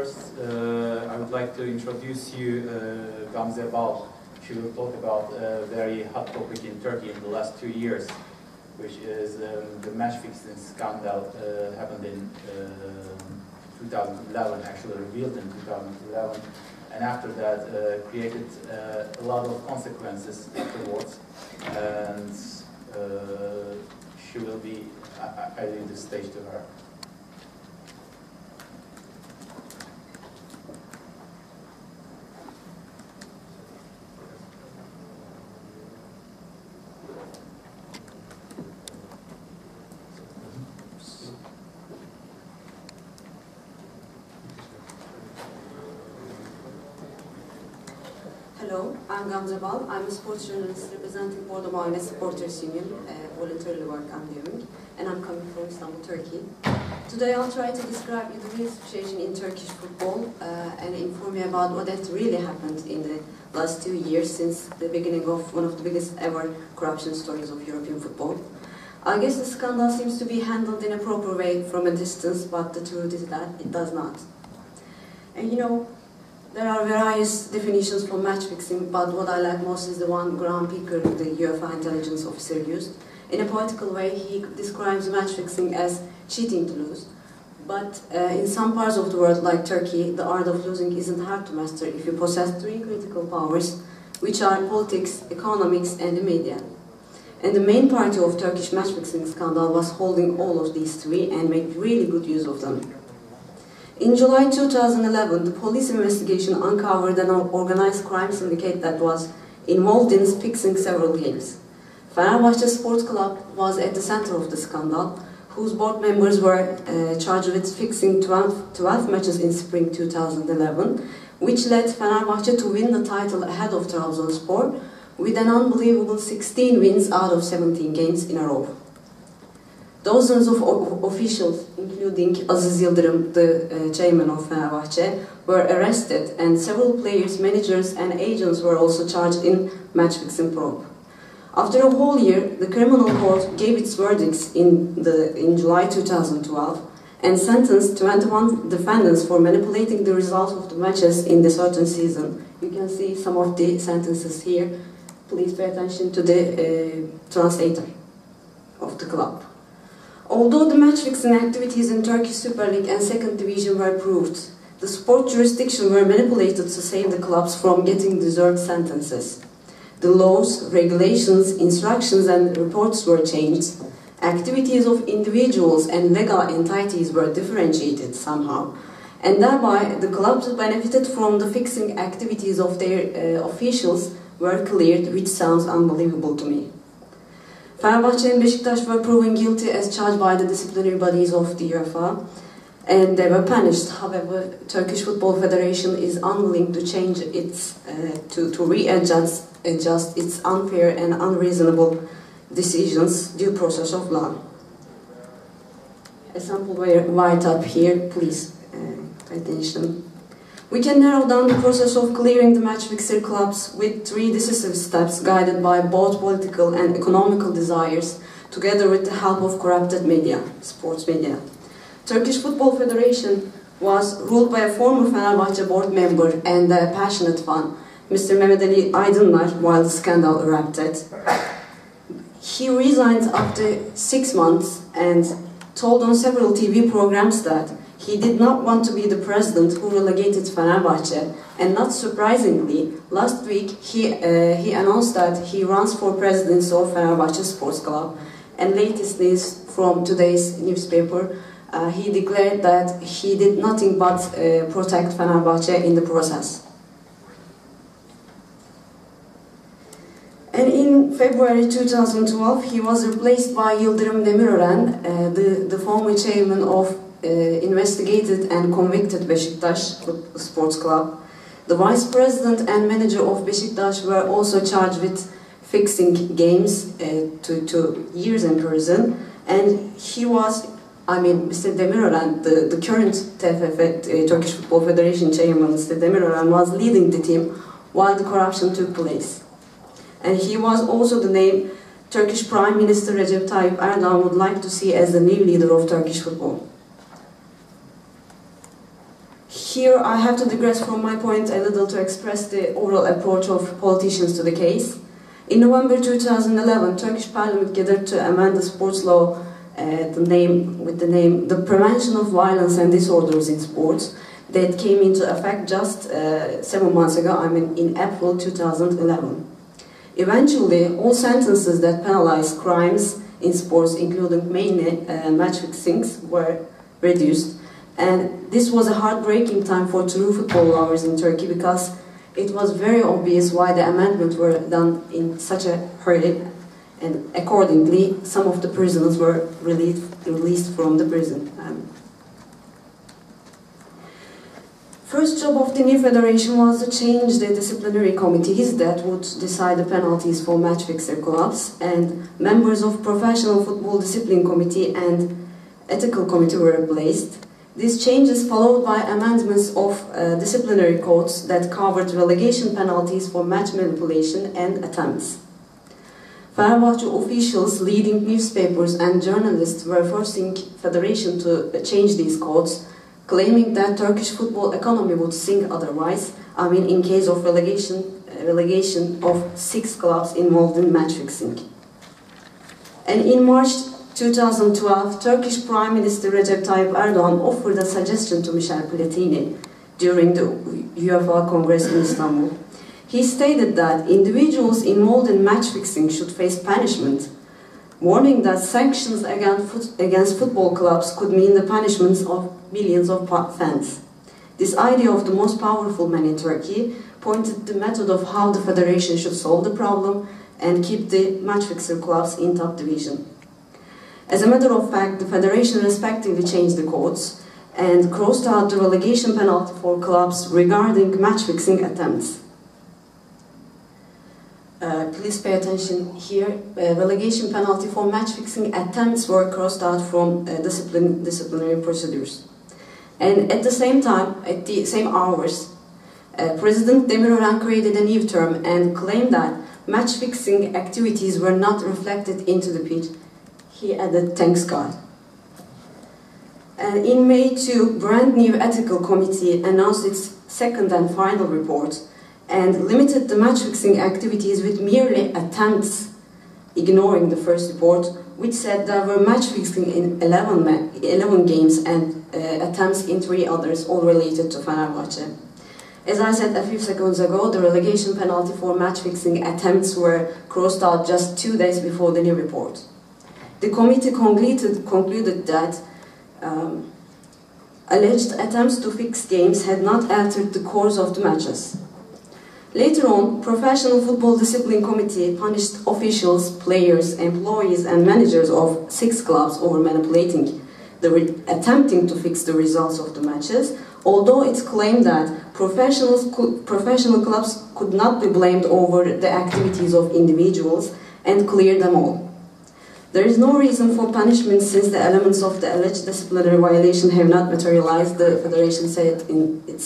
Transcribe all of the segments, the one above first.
First, I would like to introduce you Gamze Bal. She will talk about a very hot topic in Turkey in the last 2 years, which is the match fixing scandal happened in 2011, actually revealed in 2011, and after that created a lot of consequences afterwards. And she will be, I leave the stage to her. Hello, I'm Gamze Bal. I'm a sports journalist representing Bordo Mahalle Supporters Union, voluntarily work I'm doing, and I'm coming from Istanbul, Turkey. Today I'll try to describe you the real situation in Turkish football and inform you about what has really happened in the last 2 years since the beginning of one of the biggest ever corruption stories of European football. I guess the scandal seems to be handled in a proper way from a distance, but the truth is that it does not. And you know, there are various definitions for match fixing, but what I like most is the one Graham Picker, the UEFA intelligence officer, used. In a poetical way, he describes match fixing as cheating to lose. But in some parts of the world, like Turkey, the art of losing isn't hard to master if you possess 3 critical powers, which are politics, economics, and the media. And the main party of Turkish match fixing scandal was holding all of these 3 and made really good use of them. In July 2011, the police investigation uncovered an organized crime syndicate that was involved in fixing several games. Fenerbahçe Sports Club was at the center of the scandal, whose board members were charged with fixing 12 matches in spring 2011, which led Fenerbahçe to win the title ahead of Trabzonspor with an unbelievable 16 wins out of 17 games in a row. Dozens of officials, including Aziz Yıldırım, the chairman of Fenerbahçe, were arrested, and several players, managers, and agents were also charged in match-fixing probe. After a whole year, the criminal court gave its verdicts in July 2012 and sentenced 21 defendants for manipulating the results of the matches in the certain season. You can see some of the sentences here. Please pay attention to the translator of the club. Although the match-fixing activities in Turkish Super League and Second Division were proved, the sport jurisdiction were manipulated to save the clubs from getting deserved sentences. The laws, regulations, instructions and reports were changed. Activities of individuals and legal entities were differentiated somehow. And thereby, the clubs benefited from the fixing activities of their officials were cleared, which sounds unbelievable to me. Fenerbahçe and Beşiktaş were proven guilty as charged by the disciplinary bodies of the UEFA, and they were punished. However, Turkish Football Federation is unwilling to change its, to readjust its unfair and unreasonable decisions due process of law. A sample write-up here, please pay attention. We can narrow down the process of clearing the match-fixer clubs with 3 decisive steps guided by both political and economical desires, together with the help of corrupted media, sports media. Turkish Football Federation was ruled by a former Fenerbahçe board member and a passionate fan, Mr. Mehmet Ali Aydınlar, while the scandal erupted. He resigned after 6 months and told on several TV programs that he did not want to be the president who relegated Fenerbahçe, and not surprisingly, last week he announced that he runs for presidency of Fenerbahçe Sports Club. And latest news from today's newspaper, he declared that he did nothing but protect Fenerbahçe in the process. And in February 2012, he was replaced by Yıldırım Demirören, the former chairman of investigated and convicted Beşiktaş Sports Club. The vice president and manager of Beşiktaş were also charged with fixing games to years in prison. And he was, Mr. Demirören, the current TFF, Turkish Football Federation chairman, Mr. Demirören, was leading the team while the corruption took place. And he was also the name Turkish Prime Minister Recep Tayyip Erdogan would like to see as the new leader of Turkish football. here I have to digress from my point a little to express the overall approach of politicians to the case. In November 2011, Turkish Parliament gathered to amend the sports law with the name The Prevention of Violence and Disorders in Sports, that came into effect just 7 months ago, in April 2011. Eventually, all sentences that penalize crimes in sports, including mainly match fixings, were reduced. And this was a heartbreaking time for true football lovers in Turkey, because it was very obvious why the amendments were done in such a hurry, and accordingly, some of the prisoners were released from the prison. First job of the new federation was to change the disciplinary committees that would decide the penalties for match fixer clubs, and members of professional football discipline committee and ethical committee were replaced. These changes followed by amendments of disciplinary codes that covered relegation penalties for match manipulation and attempts. Fenerbahçe officials, leading newspapers and journalists were forcing federation to change these codes, claiming that Turkish football economy would sink otherwise, in case of relegation of 6 clubs involved in match fixing. And in March 2012, Turkish Prime Minister Recep Tayyip Erdogan offered a suggestion to Michel Platini during the UEFA Congress in Istanbul. He stated that individuals involved in match fixing should face punishment, warning that sanctions against football clubs could mean the punishments of millions of fans. This idea of the most powerful man in Turkey pointed the method of how the federation should solve the problem and keep the match fixer clubs in top division. As a matter of fact, the federation respectively changed the codes and crossed out the relegation penalty for clubs regarding match fixing attempts. Please pay attention here. Relegation penalty for match fixing attempts were crossed out from disciplinary procedures. And at the same time, at the same hours, President Demirören created a new term and claimed that match fixing activities were not reflected into the pitch. He added, "Thanks God." And in May 2, brand new ethical committee announced its second and final report and limited the match fixing activities with merely attempts, ignoring the first report, which said there were match fixing in 11 games and attempts in 3 others, all related to Fenerbahçe. As I said a few seconds ago, the relegation penalty for match fixing attempts were crossed out just 2 days before the new report. The committee concluded that alleged attempts to fix games had not altered the course of the matches. Later on, Professional Football Discipline Committee punished officials, players, employees and managers of 6 clubs over manipulating, attempting to fix the results of the matches, although it claimed that professional clubs could not be blamed over the activities of individuals and cleared them all. There is no reason for punishment since the elements of the alleged disciplinary violation have not materialized, the Federation said in its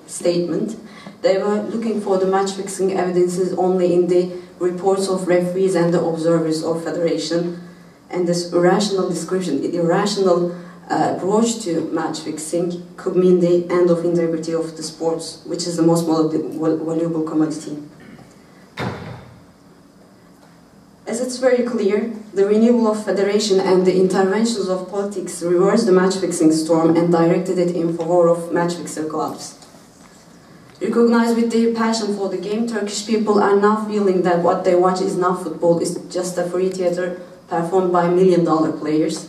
statement. They were looking for the match-fixing evidences only in the reports of referees and the observers of Federation, and this irrational description, irrational approach to match-fixing could mean the end of integrity of the sports, which is the most valuable commodity. As it's very clear, the renewal of federation and the interventions of politics reversed the match-fixing storm and directed it in favor of match-fixer clubs. Recognized with their passion for the game, Turkish people are now feeling that what they watch is not football, it's just a free theater performed by million-dollar players.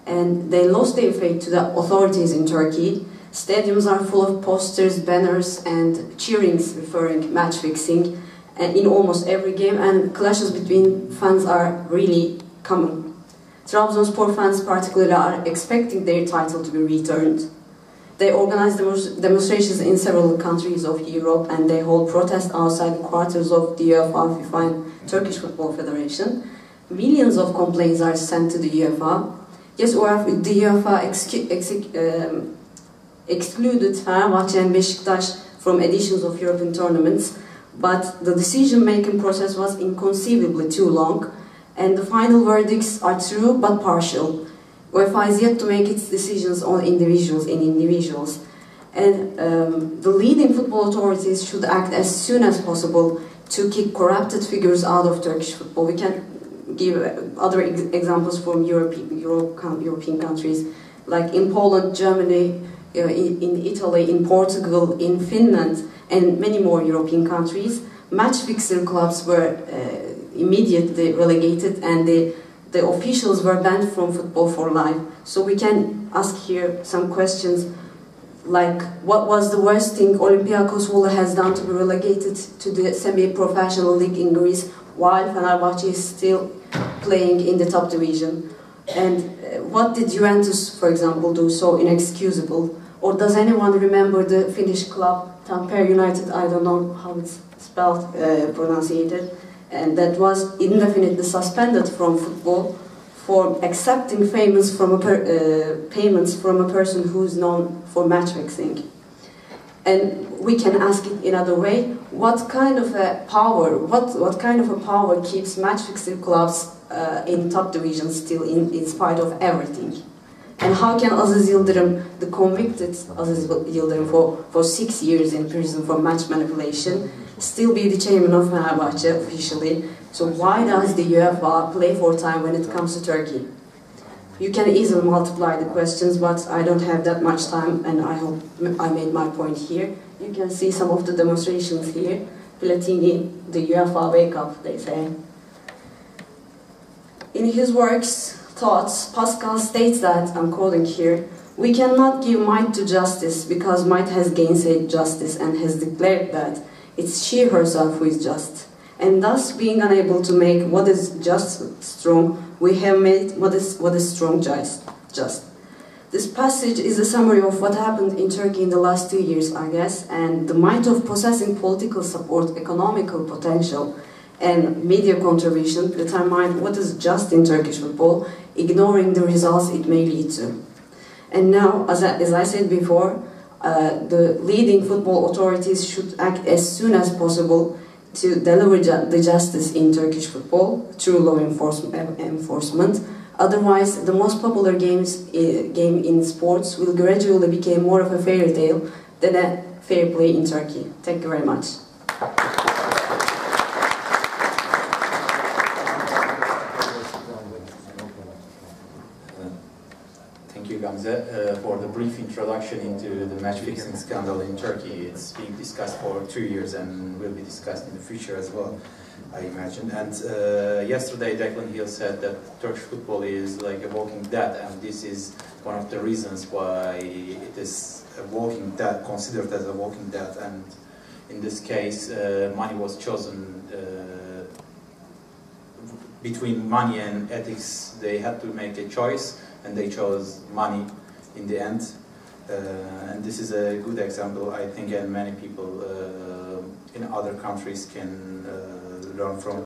And they lost their faith to the authorities in Turkey. Stadiums are full of posters, banners and cheerings referring match-fixing in almost every game, and clashes between fans are really common. Trabzonspor fans particularly are expecting their title to be returned. They organize demonstrations in several countries of Europe, and they hold protests outside the quarters of the UEFA, FIFA and Turkish Football Federation. Millions of complaints are sent to the UEFA. Yes, the UEFA excluded Fenerbahçe and Beşiktaş from editions of European tournaments, but the decision-making process was inconceivably too long, and the final verdicts are true but partial. UEFA is yet to make its decisions on individuals, And the leading football authorities should act as soon as possible to kick corrupted figures out of Turkish football. We can give other examples from European countries, like in Poland, Germany, in Italy, in Portugal, in Finland, and many more European countries. Match fixer clubs were immediately relegated, and the officials were banned from football for life. So we can ask here some questions like, what was the worst thing Olympiakos has done to be relegated to the semi-professional league in Greece while Fenerbahce is still playing in the top division? And what did Juventus, for example, do so inexcusable? Or does anyone remember the Finnish club Tampere United? I don't know how it's spelled, pronunciated, and that was indefinitely suspended from football for accepting payments from a person who's known for match fixing. And we can ask it in another way: what kind of a power keeps match fixing clubs in top division still in spite of everything? And how can Aziz Yıldırım, the convicted Aziz Yıldırım for 6 years in prison for match manipulation, still be the chairman of Fenerbahce officially? So why does the UEFA play for time when it comes to Turkey? You can easily multiply the questions, but I don't have that much time, and I hope I made my point here. You can see some of the demonstrations here. Platini, the UEFA wake up, they say. In his works, Thoughts, Pascal states that, I'm quoting here, "We cannot give might to justice because might has gainsaid justice and has declared that it's she herself who is just. And thus, being unable to make what is just strong, we have made what is strong just." This passage is a summary of what happened in Turkey in the last 2 years, I guess, and the might of possessing political support, economical potential, and media contribution determine what is just in Turkish football, ignoring the results it may lead to. And now, as I said before, the leading football authorities should act as soon as possible to deliver the justice in Turkish football through law enforcement. Otherwise, the most popular game in sports will gradually become more of a fairy tale than a fair play in Turkey. Thank you very much. Thank you, Gamze, for the brief introduction into the match-fixing scandal in Turkey. It's being discussed for 2 years and will be discussed in the future as well, I imagine. And yesterday, Declan Hill said that Turkish football is like a walking dead, and this is one of the reasons why it is a walking dead, considered as a walking dead. And in this case, money was chosen. Between money and ethics, they had to make a choice, and they chose money in the end. And this is a good example, I think, and many people in other countries can learn from.